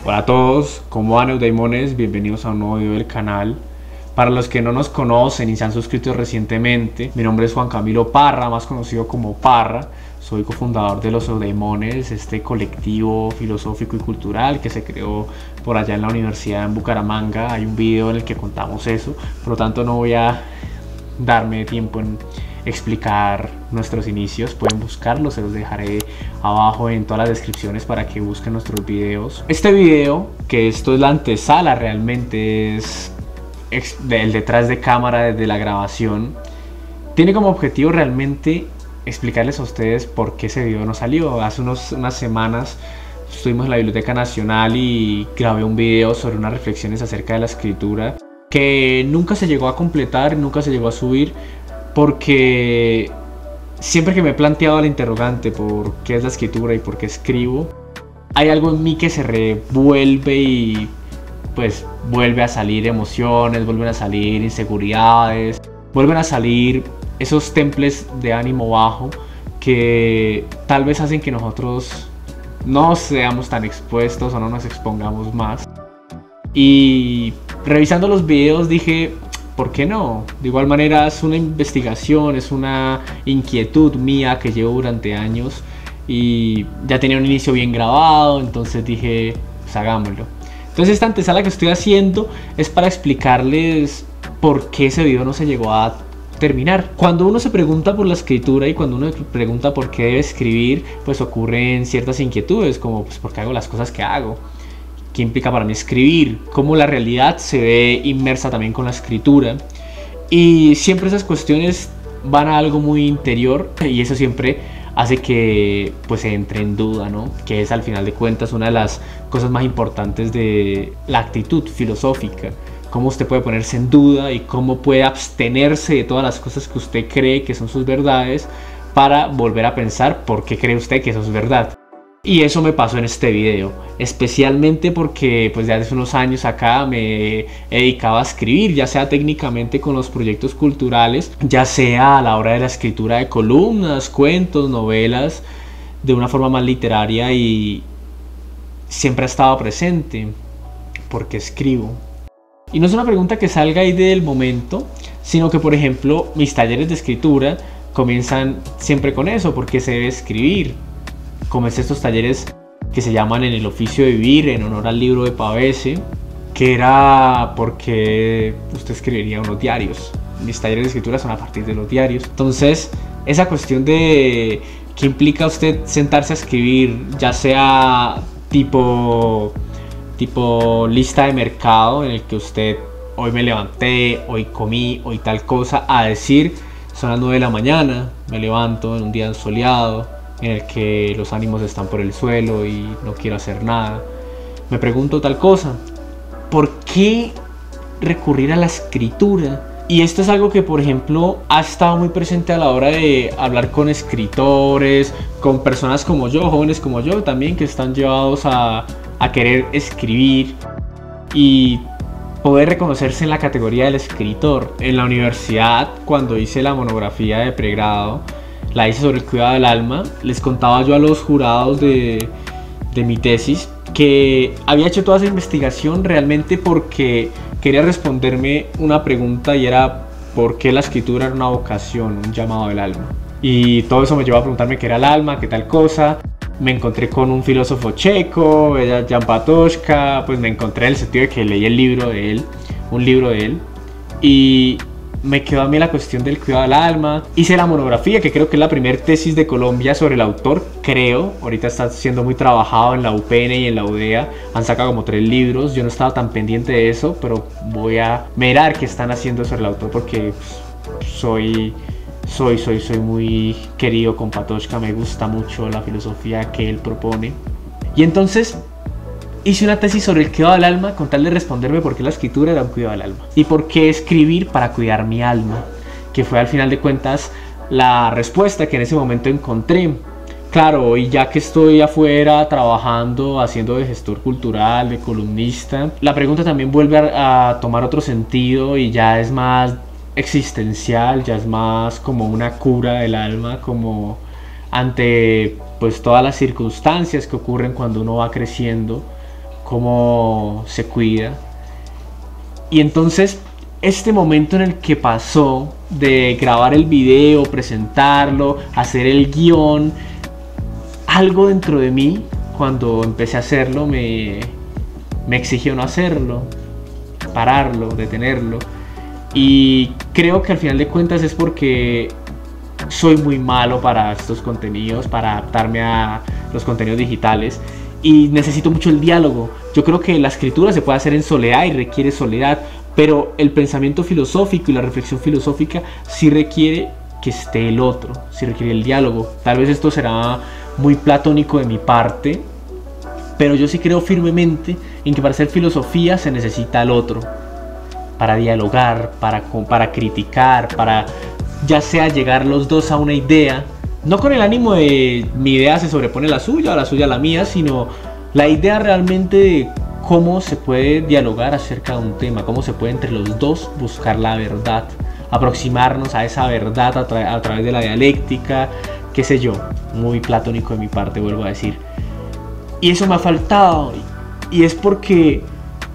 Hola a todos, ¿cómo van, Eudaimones? Bienvenidos a un nuevo video del canal. Para los que no nos conocen y se han suscrito recientemente, mi nombre es Juan Camilo Parra, más conocido como Parra. Soy cofundador de los Eudaimones, este colectivo filosófico y cultural que se creó por allá en la universidad en Bucaramanga. Hay un video en el que contamos eso, por lo tanto no voy a darme tiempo en explicar nuestros inicios. Pueden buscarlos, se los dejaré abajo en todas las descripciones para que busquen nuestros videos. Este video, que esto es la antesala, realmente es el detrás de cámara desde la grabación, tiene como objetivo realmente explicarles a ustedes por qué ese video no salió. Hace unas semanas estuvimos en la Biblioteca Nacional y grabé un video sobre unas reflexiones acerca de la escritura que nunca se llegó a completar, nunca se llegó a subir, porque siempre que me he planteado la interrogante por qué es la escritura y por qué escribo, hay algo en mí que se revuelve y pues vuelve a salir emociones, vuelven a salir inseguridades, vuelven a salir esos temples de ánimo bajo que tal vez hacen que nosotros no seamos tan expuestos o no nos expongamos más. Y revisando los videos dije, ¿por qué no? De igual manera es una investigación, es una inquietud mía que llevo durante años y ya tenía un inicio bien grabado, entonces dije, pues hagámoslo. Entonces esta antesala que estoy haciendo es para explicarles por qué ese video no se llegó a terminar. Cuando uno se pregunta por la escritura y cuando uno se pregunta por qué debe escribir, pues ocurren ciertas inquietudes, como pues por qué hago las cosas que hago, qué implica para mí escribir, cómo la realidad se ve inmersa también con la escritura, y siempre esas cuestiones van a algo muy interior y eso siempre hace que pues se entre en duda, ¿no? Que es al final de cuentas una de las cosas más importantes de la actitud filosófica. Cómo usted puede ponerse en duda y cómo puede abstenerse de todas las cosas que usted cree que son sus verdades para volver a pensar por qué cree usted que eso es verdad. Y eso me pasó en este video, especialmente porque pues desde hace unos años acá me he dedicado a escribir, ya sea técnicamente con los proyectos culturales, ya sea a la hora de la escritura de columnas, cuentos, novelas, de una forma más literaria, y siempre ha estado presente porque escribo. Y no es una pregunta que salga ahí del momento, sino que por ejemplo mis talleres de escritura comienzan siempre con eso, porque se debe escribir. Comencé estos talleres que se llaman En el oficio de vivir, en honor al libro de Pavese, que era porque usted escribiría unos diarios. Mis talleres de escritura son a partir de los diarios. Entonces, esa cuestión de qué implica usted sentarse a escribir, ya sea tipo lista de mercado, en el que usted hoy me levanté, hoy comí, hoy tal cosa, a decir son las 9 de la mañana, me levanto en un día soleado en el que los ánimos están por el suelo y no quiero hacer nada, me pregunto tal cosa. ¿Por qué recurrir a la escritura? Y esto es algo que por ejemplo ha estado muy presente a la hora de hablar con escritores, con personas como yo, jóvenes como yo también, que están llevados a querer escribir y poder reconocerse en la categoría del escritor. En la universidad, cuando hice la monografía de pregrado, la hice sobre el cuidado del alma, les contaba yo a los jurados de mi tesis que había hecho toda esa investigación realmente porque quería responderme una pregunta, y era ¿por qué la escritura era una vocación, un llamado del alma? Y todo eso me llevó a preguntarme qué era el alma, qué tal cosa. Me encontré con un filósofo checo, Jan Patočka, pues me encontré en el sentido de que leí un libro de él, y me quedó a mí la cuestión del cuidado del alma. Hice la monografía, que creo que es la primera tesis de Colombia sobre el autor, creo. Ahorita está siendo muy trabajado en la UPN y en la UDEA. Han sacado como 3 libros. Yo no estaba tan pendiente de eso, pero voy a mirar qué están haciendo sobre el autor, porque soy muy querido con Patočka. Me gusta mucho la filosofía que él propone. Y entonces hice una tesis sobre el cuidado del alma con tal de responderme por qué la escritura era un cuidado del alma y por qué escribir para cuidar mi alma, que fue al final de cuentas la respuesta que en ese momento encontré. Claro, hoy ya que estoy afuera trabajando, haciendo de gestor cultural, de columnista, la pregunta también vuelve a tomar otro sentido y ya es más existencial, ya es más como una cura del alma, como ante pues todas las circunstancias que ocurren cuando uno va creciendo, cómo se cuida. Y entonces este momento en el que pasó de grabar el video, presentarlo, hacer el guión, algo dentro de mí cuando empecé a hacerlo me exigió no hacerlo, pararlo, detenerlo. Y creo que al final de cuentas es porque soy muy malo para estos contenidos, para adaptarme a los contenidos digitales, y necesito mucho el diálogo. Yo creo que la escritura se puede hacer en soledad y requiere soledad, pero el pensamiento filosófico y la reflexión filosófica sí requiere que esté el otro, sí requiere el diálogo. Tal vez esto será muy platónico de mi parte, pero yo sí creo firmemente en que para hacer filosofía se necesita el otro, para dialogar, para criticar, para ya sea llegar los dos a una idea, no con el ánimo de mi idea se sobrepone a la suya o la suya a la mía, sino la idea realmente de cómo se puede dialogar acerca de un tema, cómo se puede entre los dos buscar la verdad, aproximarnos a esa verdad a través de la dialéctica, qué sé yo, muy platónico de mi parte, vuelvo a decir. Y eso me ha faltado, y es porque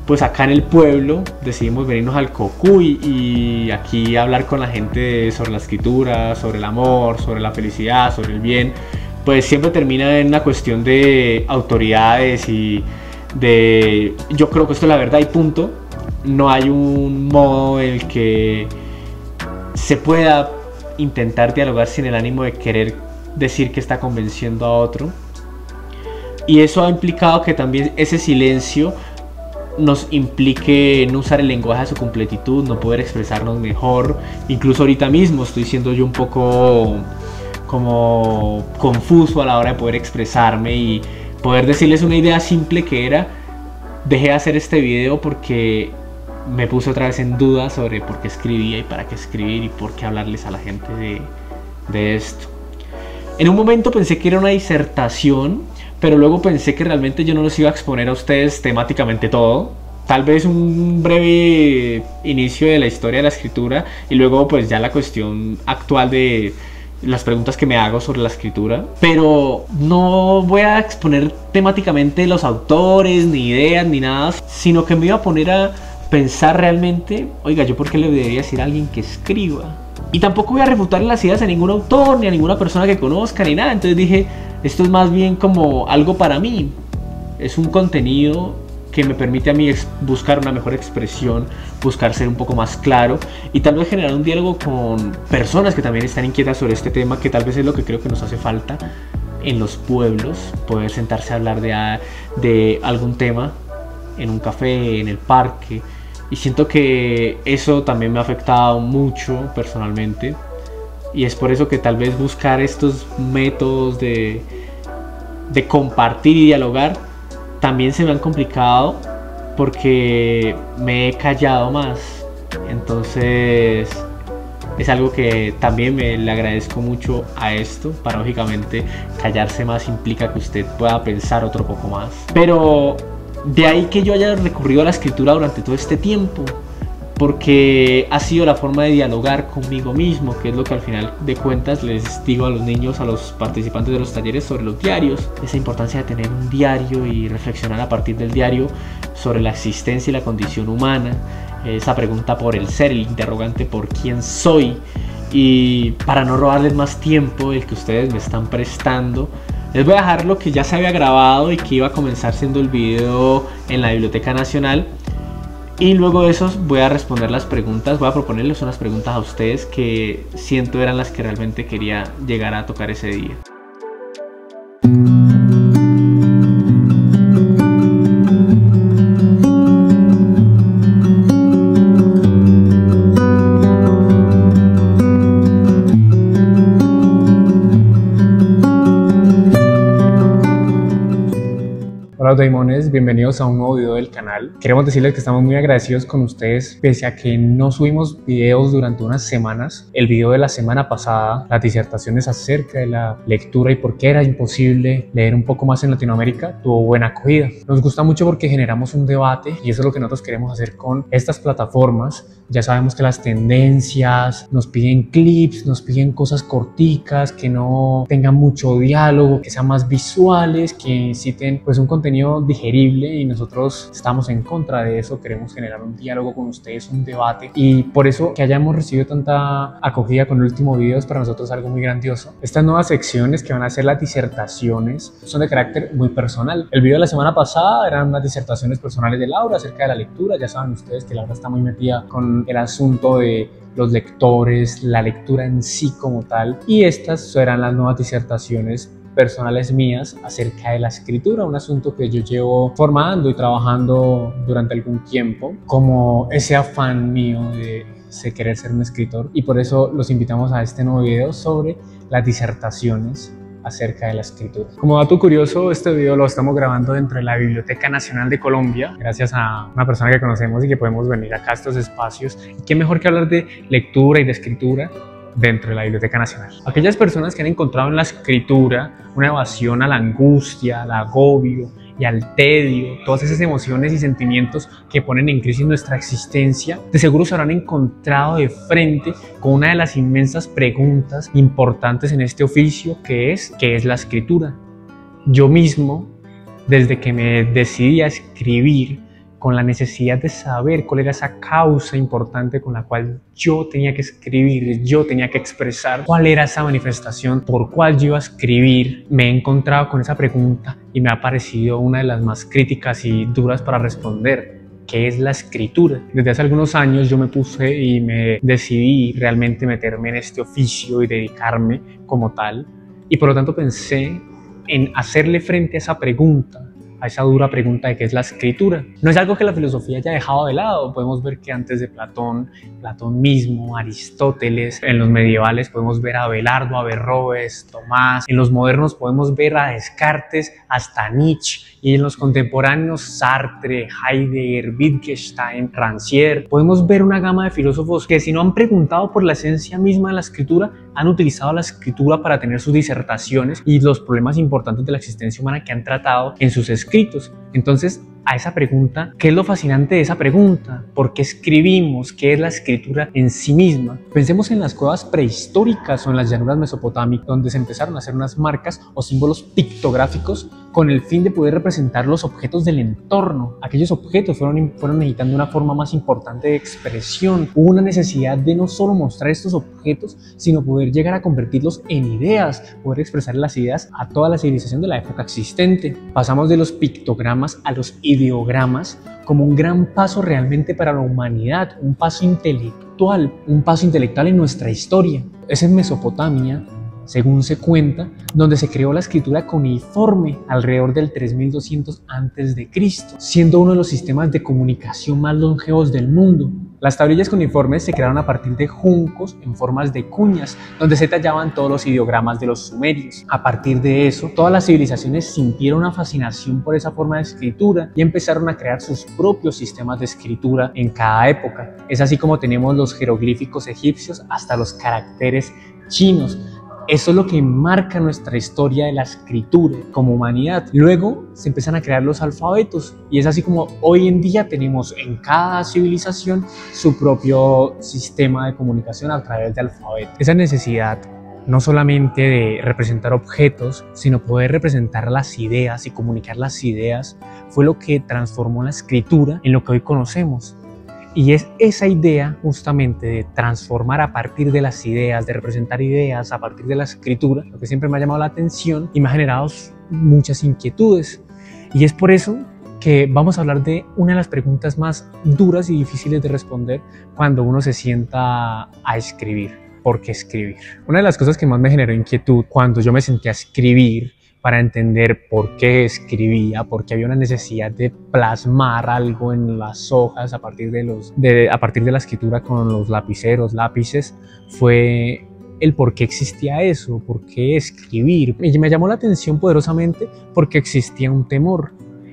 pues acá en el pueblo decidimos venirnos al Cocuy y aquí hablar con la gente sobre la escritura, sobre el amor, sobre la felicidad, sobre el bien. Pues siempre termina en una cuestión de autoridades y de yo creo que esto es la verdad y punto. No hay un modo en el que se pueda intentar dialogar sin el ánimo de querer decir que está convenciendo a otro. Y eso ha implicado que también ese silencio nos implique no usar el lenguaje a su completitud, no poder expresarnos mejor. Incluso ahorita mismo estoy siendo yo un poco como confuso a la hora de poder expresarme y poder decirles una idea simple que era: dejé de hacer este video porque me puse otra vez en duda sobre por qué escribía y para qué escribir y por qué hablarles a la gente de esto. En un momento pensé que era una disertación, pero luego pensé que realmente yo no los iba a exponer a ustedes temáticamente todo. Tal vez un breve inicio de la historia de la escritura y luego pues ya la cuestión actual de las preguntas que me hago sobre la escritura. Pero no voy a exponer temáticamente los autores, ni ideas, ni nada, sino que me iba a poner a pensar realmente, oiga, ¿yo por qué le debería decir a alguien que escriba? Y tampoco voy a refutar las ideas a ningún autor, ni a ninguna persona que conozca, ni nada. Entonces dije, esto es más bien como algo para mí. Es un contenido que me permite a mí buscar una mejor expresión, buscar ser un poco más claro y tal vez generar un diálogo con personas que también están inquietas sobre este tema, que tal vez es lo que creo que nos hace falta en los pueblos, poder sentarse a hablar de algún tema en un café, en el parque. Y siento que eso también me ha afectado mucho personalmente. Y es por eso que tal vez buscar estos métodos de compartir y dialogar también se me han complicado porque me he callado más. Entonces es algo que también le agradezco mucho a esto. Paradójicamente, callarse más implica que usted pueda pensar otro poco más. Pero de ahí que yo haya recurrido a la escritura durante todo este tiempo, porque ha sido la forma de dialogar conmigo mismo, que es lo que al final de cuentas les digo a los niños, a los participantes de los talleres sobre los diarios, esa importancia de tener un diario y reflexionar a partir del diario sobre la existencia y la condición humana, esa pregunta por el ser, el interrogante por quién soy. Y para no robarles más tiempo el que ustedes me están prestando, les voy a dejar lo que ya se había grabado y que iba a comenzar siendo el video en la Biblioteca Nacional. Y luego de eso voy a responder las preguntas, voy a proponerles unas preguntas a ustedes que siento eran las que realmente quería llegar a tocar ese día. Hola Daimones, bienvenidos a un nuevo video del canal. Queremos decirles que estamos muy agradecidos con ustedes, pese a que no subimos videos durante unas semanas. El video de la semana pasada, las disertaciones acerca de la lectura y por qué era imposible leer un poco más en Latinoamérica, tuvo buena acogida. Nos gusta mucho porque generamos un debate y eso es lo que nosotros queremos hacer con estas plataformas, Ya sabemos que las tendencias nos piden clips, nos piden cosas corticas, que no tengan mucho diálogo, que sean más visuales, que inciten pues un contenido digerible, y nosotros estamos en contra de eso. Queremos generar un diálogo con ustedes, un debate, y por eso que hayamos recibido tanta acogida con el último video es para nosotros algo muy grandioso. Estas nuevas secciones que van a ser las disertaciones son de carácter muy personal. El video de la semana pasada eran unas disertaciones personales de Laura acerca de la lectura. Ya saben ustedes que Laura está muy metida con el asunto de los lectores, la lectura en sí como tal, y estas serán las nuevas disertaciones personales mías acerca de la escritura, un asunto que yo llevo formando y trabajando durante algún tiempo, como ese afán mío de querer ser un escritor, y por eso los invitamos a este nuevo video sobre las disertaciones acerca de la escritura. Como dato curioso, este video lo estamos grabando dentro de la Biblioteca Nacional de Colombia, gracias a una persona que conocemos y que podemos venir acá a estos espacios. Y qué mejor que hablar de lectura y de escritura dentro de la Biblioteca Nacional. Aquellas personas que han encontrado en la escritura una evasión a la angustia, al agobio y al tedio, todas esas emociones y sentimientos que ponen en crisis nuestra existencia, de seguro se habrán encontrado de frente con una de las inmensas preguntas importantes en este oficio, que es ¿qué es la escritura? Yo mismo, desde que me decidí a escribir, con la necesidad de saber cuál era esa causa importante con la cual yo tenía que escribir, yo tenía que expresar cuál era esa manifestación por cual yo iba a escribir, me he encontrado con esa pregunta y me ha parecido una de las más críticas y duras para responder. ¿Qué es la escritura? Desde hace algunos años yo me puse y me decidí realmente meterme en este oficio y dedicarme como tal, y por lo tanto pensé en hacerle frente a esa pregunta, a esa dura pregunta de qué es la escritura. No es algo que la filosofía haya dejado de lado. Podemos ver que antes de Platón mismo, Aristóteles, en los medievales podemos ver a Abelardo, Averroes, Tomás, en los modernos podemos ver a Descartes, hasta Nietzsche, y en los contemporáneos Sartre, Heidegger, Wittgenstein, Rancière. Podemos ver una gama de filósofos que, si no han preguntado por la esencia misma de la escritura, han utilizado la escritura para tener sus disertaciones y los problemas importantes de la existencia humana que han tratado en sus escritos. Entonces, a esa pregunta, ¿qué es lo fascinante de esa pregunta? ¿Por qué escribimos? ¿Qué es la escritura en sí misma? Pensemos en las cuevas prehistóricas o en las llanuras mesopotámicas, donde se empezaron a hacer unas marcas o símbolos pictográficos con el fin de poder representar los objetos del entorno. Aquellos objetos fueron necesitando una forma más importante de expresión. Hubo una necesidad de no solo mostrar estos objetos, sino poder llegar a convertirlos en ideas, poder expresar las ideas a toda la civilización de la época existente. Pasamos de los pictogramas a los ideogramas como un gran paso realmente para la humanidad, un paso intelectual en nuestra historia. Es en Mesopotamia, según se cuenta, donde se creó la escritura cuneiforme alrededor del 3200 a.C., siendo uno de los sistemas de comunicación más longevos del mundo. Las tablillas cuneiformes se crearon a partir de juncos en formas de cuñas, donde se tallaban todos los ideogramas de los sumerios. A partir de eso, todas las civilizaciones sintieron una fascinación por esa forma de escritura y empezaron a crear sus propios sistemas de escritura en cada época. Es así como tenemos los jeroglíficos egipcios hasta los caracteres chinos. Eso es lo que marca nuestra historia de la escritura como humanidad. Luego se empiezan a crear los alfabetos, y es así como hoy en día tenemos en cada civilización su propio sistema de comunicación a través de alfabeto. Esa necesidad no solamente de representar objetos, sino poder representar las ideas y comunicar las ideas, fue lo que transformó la escritura en lo que hoy conocemos. Y es esa idea justamente de transformar a partir de las ideas, de representar ideas a partir de la escritura, lo que siempre me ha llamado la atención y me ha generado muchas inquietudes. Y es por eso que vamos a hablar de una de las preguntas más duras y difíciles de responder cuando uno se sienta a escribir. ¿Por qué escribir? Una de las cosas que más me generó inquietud cuando yo me senté a escribir, para entender por qué escribía, porque había una necesidad de plasmar algo en las hojas a partir de la escritura con los lápices, fue el por qué existía eso, por qué escribir. Y me llamó la atención poderosamente porque existía un temor,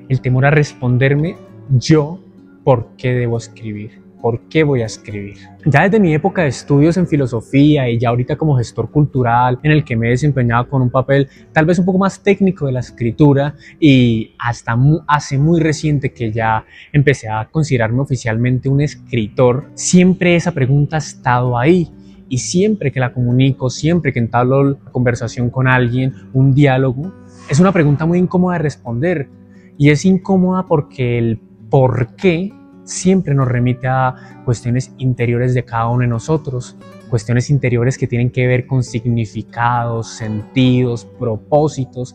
el temor a responderme yo por qué debo escribir. ¿Por qué voy a escribir? Ya desde mi época de estudios en filosofía y ya ahorita como gestor cultural, en el que me he desempeñado con un papel tal vez un poco más técnico de la escritura, y hasta hace muy reciente que ya empecé a considerarme oficialmente un escritor, siempre esa pregunta ha estado ahí. Y siempre que la comunico, siempre que entablo conversación con alguien, un diálogo, es una pregunta muy incómoda de responder. Y es incómoda porque el por qué siempre nos remite a cuestiones interiores de cada uno de nosotros, cuestiones interiores que tienen que ver con significados, sentidos, propósitos,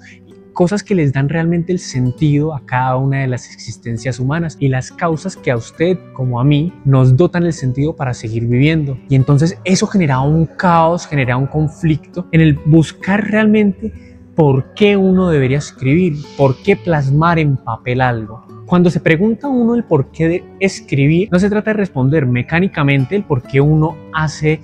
cosas que les dan realmente el sentido a cada una de las existencias humanas y las causas que a usted como a mí nos dotan el sentido para seguir viviendo. Y entonces eso genera un caos, genera un conflicto en el buscar realmente por qué uno debería escribir, por qué plasmar en papel algo. Cuando se pregunta a uno el por qué de escribir, no se trata de responder mecánicamente el por qué uno hace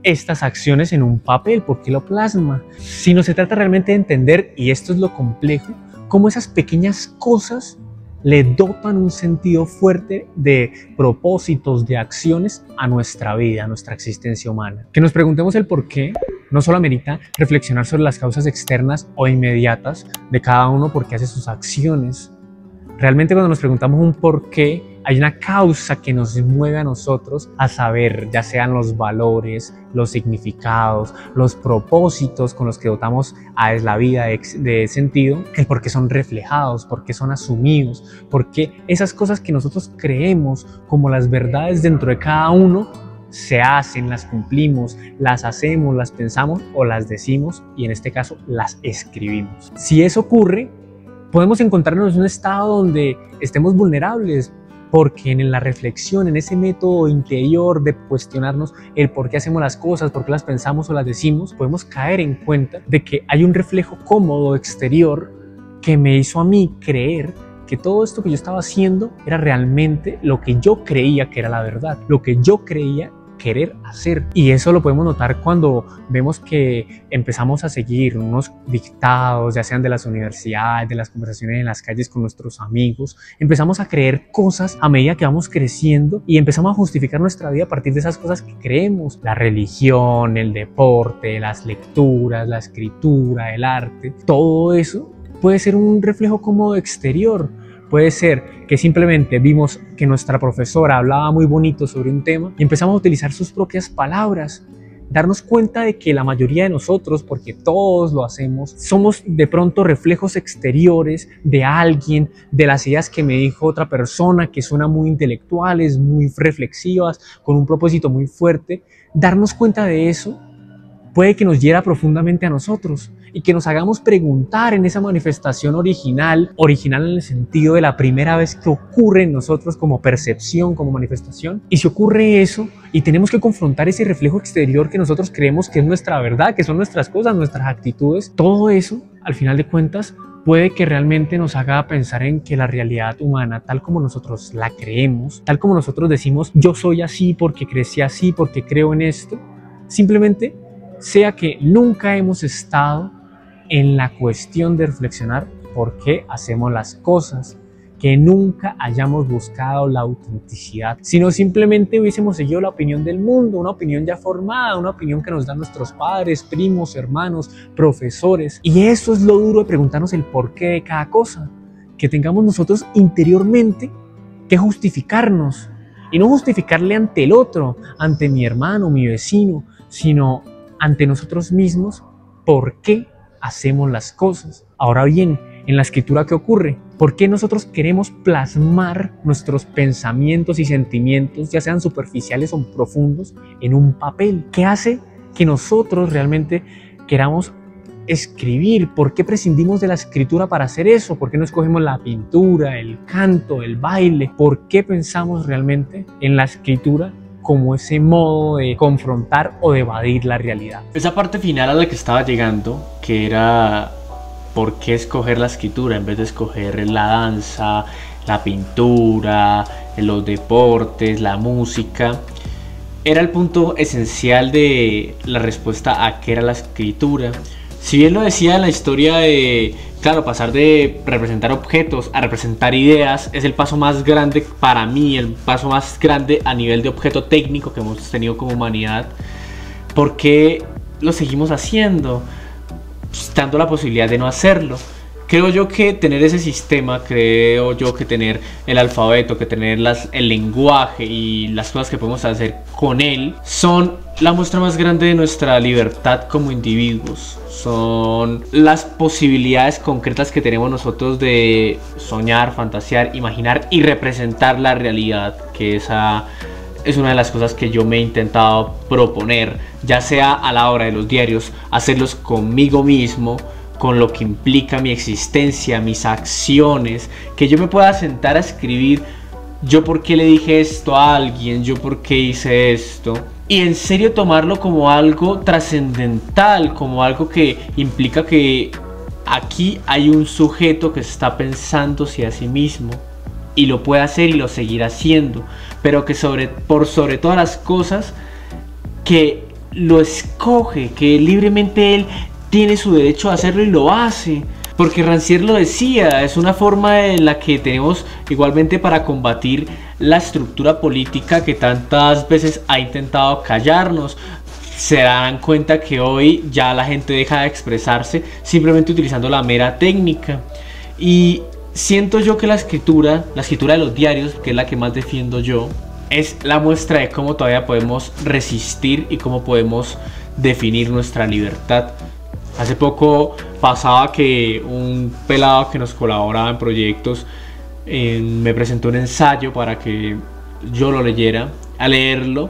estas acciones en un papel, por qué lo plasma, sino se trata realmente de entender, y esto es lo complejo, cómo esas pequeñas cosas le dotan un sentido fuerte de propósitos, de acciones a nuestra vida, a nuestra existencia humana. Que nos preguntemos el por qué no solo amerita reflexionar sobre las causas externas o inmediatas de cada uno porque hace sus acciones. Realmente cuando nos preguntamos un por qué, hay una causa que nos mueve a nosotros a saber, ya sean los valores, los significados, los propósitos con los que dotamos a la vida de sentido, el por qué son reflejados, por qué son asumidos, por qué esas cosas que nosotros creemos como las verdades dentro de cada uno se hacen, las cumplimos, las hacemos, las pensamos o las decimos, y en este caso las escribimos. Si eso ocurre, podemos encontrarnos en un estado donde estemos vulnerables, porque en la reflexión, en ese método interior de cuestionarnos el por qué hacemos las cosas, por qué las pensamos o las decimos, podemos caer en cuenta de que hay un reflejo cómodo exterior que me hizo a mí creer que todo esto que yo estaba haciendo era realmente lo que yo creía que era la verdad, lo que yo creía querer hacer. Y eso lo podemos notar cuando vemos que empezamos a seguir unos dictados, ya sean de las universidades, de las conversaciones en las calles con nuestros amigos. Empezamos a creer cosas a medida que vamos creciendo y empezamos a justificar nuestra vida a partir de esas cosas que creemos. La religión, el deporte, las lecturas, la escritura, el arte, todo eso puede ser un reflejo cómodo exterior. Puede ser que simplemente vimos que nuestra profesora hablaba muy bonito sobre un tema y empezamos a utilizar sus propias palabras. Darnos cuenta de que la mayoría de nosotros, porque todos lo hacemos, somos de pronto reflejos exteriores de alguien, de las ideas que me dijo otra persona, que suenan muy intelectuales, muy reflexivas, con un propósito muy fuerte. Darnos cuenta de eso puede que nos hiera profundamente a nosotros y que nos hagamos preguntar en esa manifestación original en el sentido de la primera vez que ocurre en nosotros como percepción, como manifestación. Y si ocurre eso y tenemos que confrontar ese reflejo exterior que nosotros creemos que es nuestra verdad, que son nuestras cosas, nuestras actitudes, todo eso, al final de cuentas, puede que realmente nos haga pensar en que la realidad humana, tal como nosotros la creemos, tal como nosotros decimos, yo soy así porque crecí así, porque creo en esto, simplemente sea que nunca hemos estado en la cuestión de reflexionar por qué hacemos las cosas, que nunca hayamos buscado la autenticidad, sino simplemente hubiésemos seguido la opinión del mundo, una opinión ya formada, una opinión que nos dan nuestros padres, primos, hermanos, profesores. Y eso es lo duro de preguntarnos el porqué de cada cosa, que tengamos nosotros interiormente que justificarnos, y no justificarle ante el otro, ante mi hermano, mi vecino, sino ante nosotros mismos, por qué hacemos las cosas. Ahora bien, en la escritura, ¿qué ocurre? ¿Por qué nosotros queremos plasmar nuestros pensamientos y sentimientos, ya sean superficiales o profundos, en un papel? ¿Qué hace que nosotros realmente queramos escribir? ¿Por qué prescindimos de la escritura para hacer eso? ¿Por qué no escogemos la pintura, el canto, el baile? ¿Por qué pensamos realmente en la escritura como ese modo de confrontar o de evadir la realidad? Esa parte final a la que estaba llegando, que era por qué escoger la escritura en vez de escoger la danza, la pintura, los deportes, la música, era el punto esencial de la respuesta a qué era la escritura, Si bien lo decía en la historia de, claro, pasar de representar objetos a representar ideas es el paso más grande para mí, el paso más grande a nivel de objeto técnico que hemos tenido como humanidad. ¿Por qué lo seguimos haciendo? Pues, dando la posibilidad de no hacerlo. Creo yo que tener ese sistema, creo yo que tener el alfabeto, que tener el lenguaje y las cosas que podemos hacer con él son la muestra más grande de nuestra libertad como individuos. Son las posibilidades concretas que tenemos nosotros de soñar, fantasear, imaginar y representar la realidad, que esa es una de las cosas que yo me he intentado proponer, ya sea a la hora de los diarios, hacerlos conmigo mismo, con lo que implica mi existencia, mis acciones, que yo me pueda sentar a escribir yo por qué le dije esto a alguien, yo por qué hice esto, y en serio tomarlo como algo trascendental, como algo que implica que aquí hay un sujeto que está pensándose a sí mismo y lo puede hacer y lo seguirá haciendo, pero que por sobre todas las cosas que lo escoge, que libremente él tiene su derecho a hacerlo y lo hace. Porque Rancière lo decía, es una forma en la que tenemos igualmente para combatir la estructura política que tantas veces ha intentado callarnos. Se darán cuenta que hoy ya la gente deja de expresarse simplemente utilizando la mera técnica. Y siento yo que la escritura de los diarios, que es la que más defiendo yo, es la muestra de cómo todavía podemos resistir y cómo podemos definir nuestra libertad. Hace poco pasaba que un pelado que nos colaboraba en proyectos me presentó un ensayo para que yo lo leyera. Al leerlo,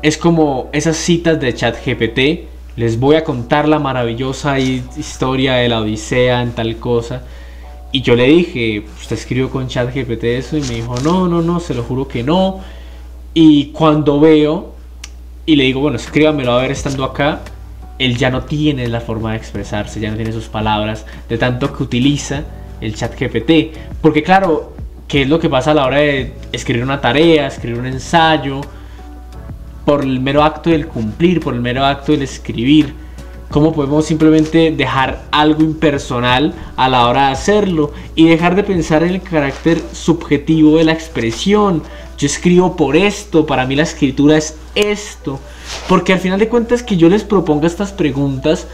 es como esas citas de ChatGPT. Les voy a contar la maravillosa historia de la Odisea en tal cosa. Y yo le dije, ¿usted escribió con ChatGPT eso? Y me dijo, no, se lo juro que no. Y cuando veo y le digo, bueno, escríbamelo a ver estando acá, él ya no tiene la forma de expresarse, ya no tiene sus palabras, de tanto que utiliza el ChatGPT. Porque claro, ¿qué es lo que pasa a la hora de escribir una tarea, escribir un ensayo? Por el mero acto del cumplir, por el mero acto del escribir. ¿Cómo podemos simplemente dejar algo impersonal a la hora de hacerlo? Y dejar de pensar en el carácter subjetivo de la expresión. Yo escribo por esto, para mí la escritura es esto. Porque al final de cuentas que yo les proponga estas preguntas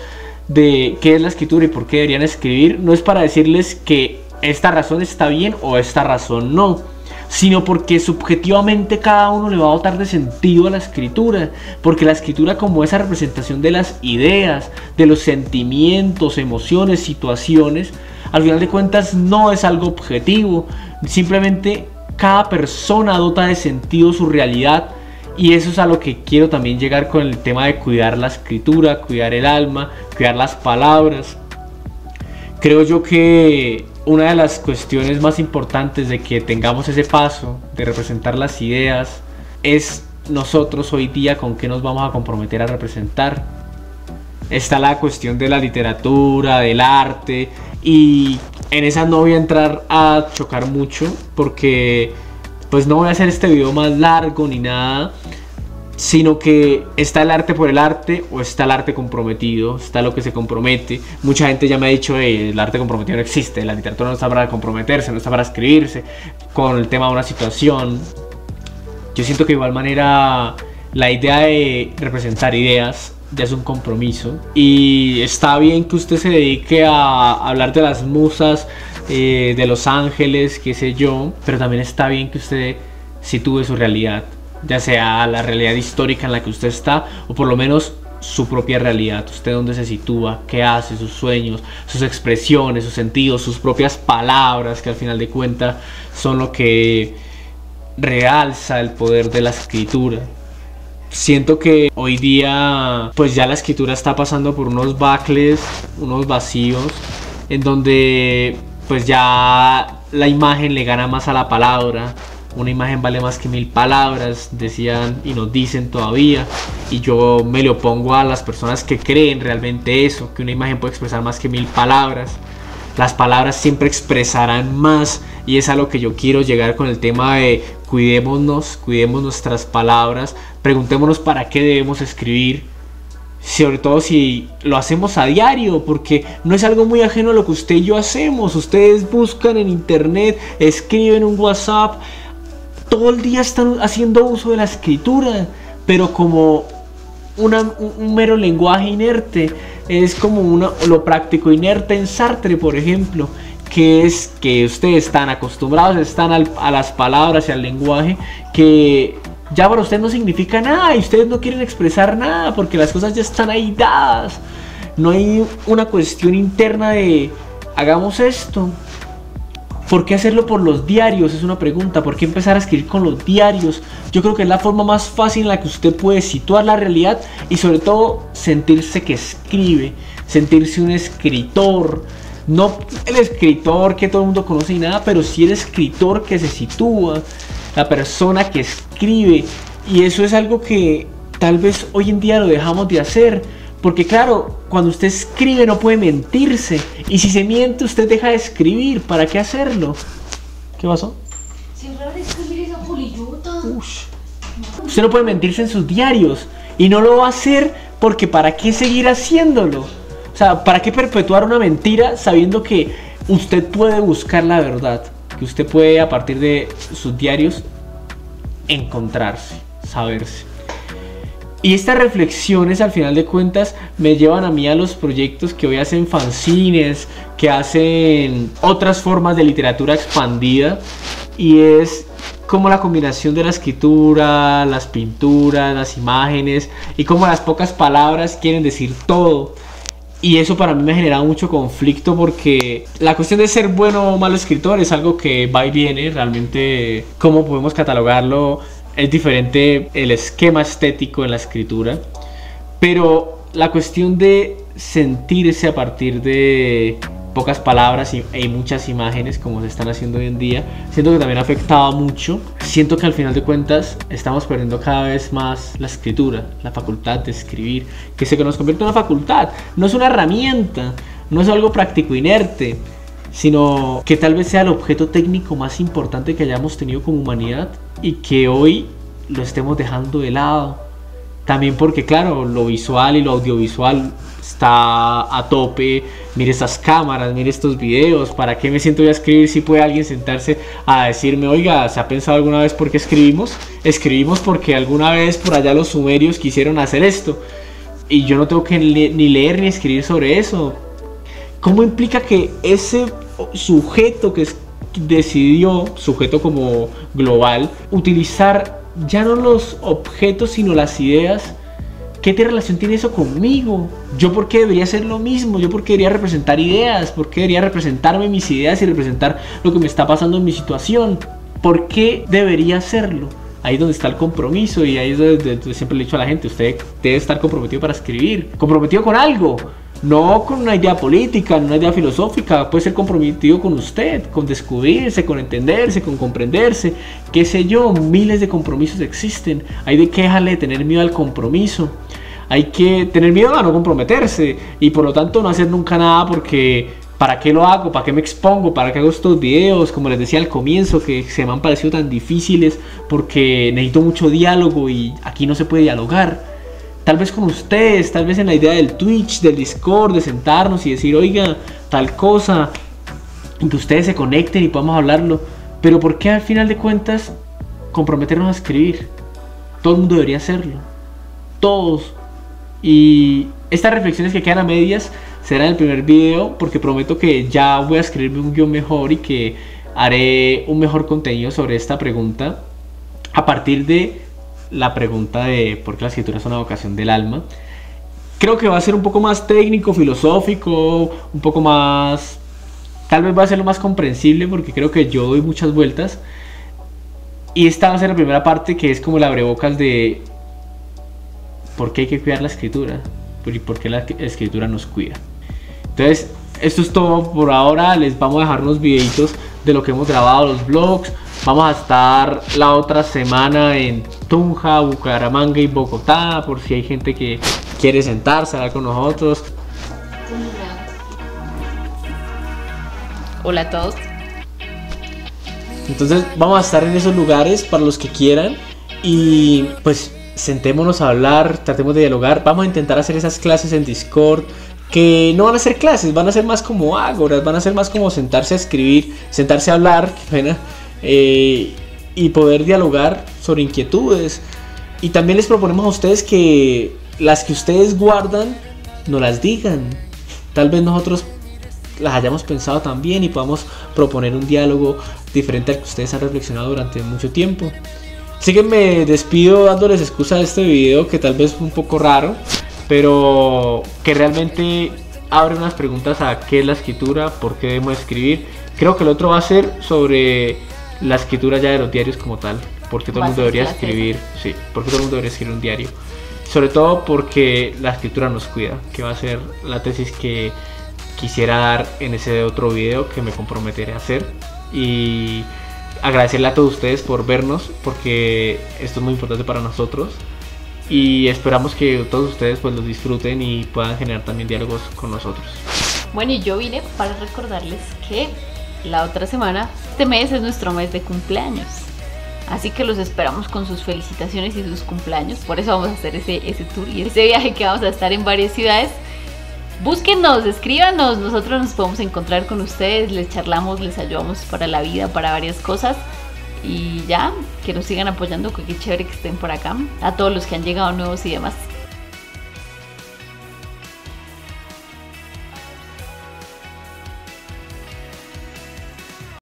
de qué es la escritura y por qué deberían escribir, no es para decirles que esta razón está bien o esta razón no, sino porque subjetivamente cada uno le va a dotar de sentido a la escritura, porque la escritura, como esa representación de las ideas, de los sentimientos, emociones, situaciones, al final de cuentas no es algo objetivo, simplemente cada persona dota de sentido su realidad. Y eso es a lo que quiero también llegar con el tema de cuidar la escritura, cuidar el alma, cuidar las palabras. Creo yo que una de las cuestiones más importantes de que tengamos ese paso de representar las ideas es nosotros hoy día con qué nos vamos a comprometer a representar. Está la cuestión de la literatura, del arte, y en esa no voy a entrar a chocar mucho porque pues no voy a hacer este video más largo ni nada, sino que está el arte por el arte o está el arte comprometido, está lo que se compromete. Mucha gente ya me ha dicho, el arte comprometido no existe, la literatura no está para comprometerse, no está para escribirse con el tema de una situación. Yo siento que de igual manera la idea de representar ideas ya es un compromiso, y está bien que usted se dedique a hablar de las musas, de los ángeles, qué sé yo, pero también está bien que usted sitúe su realidad, ya sea la realidad histórica en la que usted está o por lo menos su propia realidad. Usted dónde se sitúa, qué hace, sus sueños, sus expresiones, sus sentidos, sus propias palabras, que al final de cuentas son lo que realza el poder de la escritura. Siento que hoy día pues ya la escritura está pasando por unos bacles, unos vacíos, en donde pues ya la imagen le gana más a la palabra. Una imagen vale más que 1000 palabras, decían y nos dicen todavía, y yo me le opongo a las personas que creen realmente eso, que una imagen puede expresar más que 1000 palabras. Las palabras siempre expresarán más, y es a lo que yo quiero llegar con el tema de cuidemos nuestras palabras, preguntémonos para qué debemos escribir. sobre todo si lo hacemos a diario, porque no es algo muy ajeno a lo que usted y yo hacemos. Ustedes buscan en internet, escriben un WhatsApp, todo el día están haciendo uso de la escritura, pero como un mero lenguaje inerte. Es como lo práctico inerte en Sartre, por ejemplo, que es que ustedes están acostumbrados, están a las palabras y al lenguaje que ya para ustedes no significa nada y ustedes no quieren expresar nada porque las cosas ya están ahí dadas. No hay una cuestión interna de hagamos esto. ¿Por qué hacerlo por los diarios? Es una pregunta. ¿Por qué empezar a escribir con los diarios? Yo creo que es la forma más fácil en la que usted puede situar la realidad y sobre todo sentirse que escribe, sentirse un escritor. No el escritor que todo el mundo conoce y nada, pero sí el escritor que se sitúa, la persona que escribe. Y eso es algo que tal vez hoy en día lo dejamos de hacer. Porque claro, cuando usted escribe no puede mentirse. Y si se miente, usted deja de escribir. ¿Para qué hacerlo? ¿Qué pasó? Siempre van a escribir esa polillota. Usted no puede mentirse en sus diarios. Y no lo va a hacer porque ¿para qué seguir haciéndolo? O sea, ¿para qué perpetuar una mentira sabiendo que usted puede buscar la verdad? Que usted puede a partir de sus diarios encontrarse, saberse. Y estas reflexiones al final de cuentas me llevan a mí a los proyectos que hoy hacen fanzines, que hacen otras formas de literatura expandida, y es como la combinación de la escritura, las pinturas, las imágenes y como las pocas palabras quieren decir todo. Y eso para mí me ha generado mucho conflicto porque la cuestión de ser bueno o malo escritor es algo que va y viene. Realmente, ¿cómo podemos catalogarlo? Es diferente el esquema estético en la escritura, pero la cuestión de sentirse a partir de pocas palabras y muchas imágenes como se están haciendo hoy en día, siento que también ha afectado mucho. Siento que al final de cuentas estamos perdiendo cada vez más la escritura, la facultad de escribir, que se nos convierte en una facultad, no es una herramienta, no es algo práctico inerte, sino que tal vez sea el objeto técnico más importante que hayamos tenido como humanidad y que hoy lo estemos dejando de lado. También porque claro, lo visual y lo audiovisual está a tope. Mire estas cámaras, mire estos videos. ¿Para qué me siento yo a escribir si puede alguien sentarse a decirme, oiga, ¿se ha pensado alguna vez por qué escribimos? Escribimos porque alguna vez por allá los sumerios quisieron hacer esto y yo no tengo que ni leer ni escribir sobre eso. ¿Cómo implica que ese sujeto que decidió, sujeto como global, utilizar ya no los objetos sino las ideas? ¿Qué relación tiene eso conmigo? ¿Yo por qué debería hacer lo mismo? ¿Yo por qué debería representar ideas? ¿Por qué debería representarme mis ideas y representar lo que me está pasando en mi situación? ¿Por qué debería hacerlo? Ahí es donde está el compromiso y ahí es donde siempre le he dicho a la gente, usted debe estar comprometido para escribir, comprometido con algo, no con una idea política, no una idea filosófica, puede ser comprometido con usted, con descubrirse, con entenderse, con comprenderse, qué sé yo, miles de compromisos existen. Hay de que dejarle de tener miedo al compromiso, hay que tener miedo a no comprometerse y por lo tanto no hacer nunca nada porque ¿para qué lo hago? ¿Para qué me expongo? ¿Para qué hago estos videos? Como les decía al comienzo, que se me han parecido tan difíciles porque necesito mucho diálogo y aquí no se puede dialogar. Tal vez con ustedes, tal vez en la idea del Twitch, del Discord, de sentarnos y decir, oiga, tal cosa, en que ustedes se conecten y podamos hablarlo. Pero ¿por qué al final de cuentas comprometernos a escribir? Todo el mundo debería hacerlo. Todos. Y estas reflexiones que quedan a medias será en el primer video porque prometo que ya voy a escribirme un guión mejor y que haré un mejor contenido sobre esta pregunta a partir de la pregunta de por qué la escritura es una vocación del alma. Creo que va a ser un poco más técnico, filosófico, un poco más, tal vez va a ser lo más comprensible porque creo que yo doy muchas vueltas y esta va a ser la primera parte que es como el abrebocas de por qué hay que cuidar la escritura y por qué la escritura nos cuida. Entonces, esto es todo por ahora. Les vamos a dejar unos videitos de lo que hemos grabado, los vlogs. Vamos a estar la otra semana en Tunja, Bucaramanga y Bogotá, por si hay gente que quiere sentarse a hablar con nosotros. Hola a todos. Entonces vamos a estar en esos lugares para los que quieran. Y pues sentémonos a hablar, tratemos de dialogar. Vamos a intentar hacer esas clases en Discord, que no van a ser clases, van a ser más como ágoras, van a ser más como sentarse a escribir, sentarse a hablar, qué pena, y poder dialogar sobre inquietudes. Y también les proponemos a ustedes que las que ustedes guardan nos las digan. Tal vez nosotros las hayamos pensado también y podamos proponer un diálogo diferente al que ustedes han reflexionado durante mucho tiempo. Así que me despido dándoles excusa de este video, que tal vez fue un poco raro, pero que realmente abre unas preguntas a qué es la escritura, por qué debemos escribir. Creo que el otro va a ser sobre la escritura ya de los diarios como tal, porque todo el mundo debería escribir, sí, porque todo el mundo debería escribir un diario. Sobre todo porque la escritura nos cuida, que va a ser la tesis que quisiera dar en ese otro video que me comprometeré a hacer. Y agradecerle a todos ustedes por vernos, porque esto es muy importante para nosotros. Y esperamos que todos ustedes pues los disfruten y puedan generar también diálogos con nosotros. Bueno, y yo vine para recordarles que la otra semana, este mes es nuestro mes de cumpleaños. Así que los esperamos con sus felicitaciones y sus cumpleaños. Por eso vamos a hacer ese tour y ese viaje que vamos a estar en varias ciudades. Búsquennos, escríbanos, nosotros nos podemos encontrar con ustedes, les charlamos, les ayudamos para la vida, para varias cosas. Y ya, que nos sigan apoyando, que qué chévere que estén por acá. A todos los que han llegado nuevos y demás,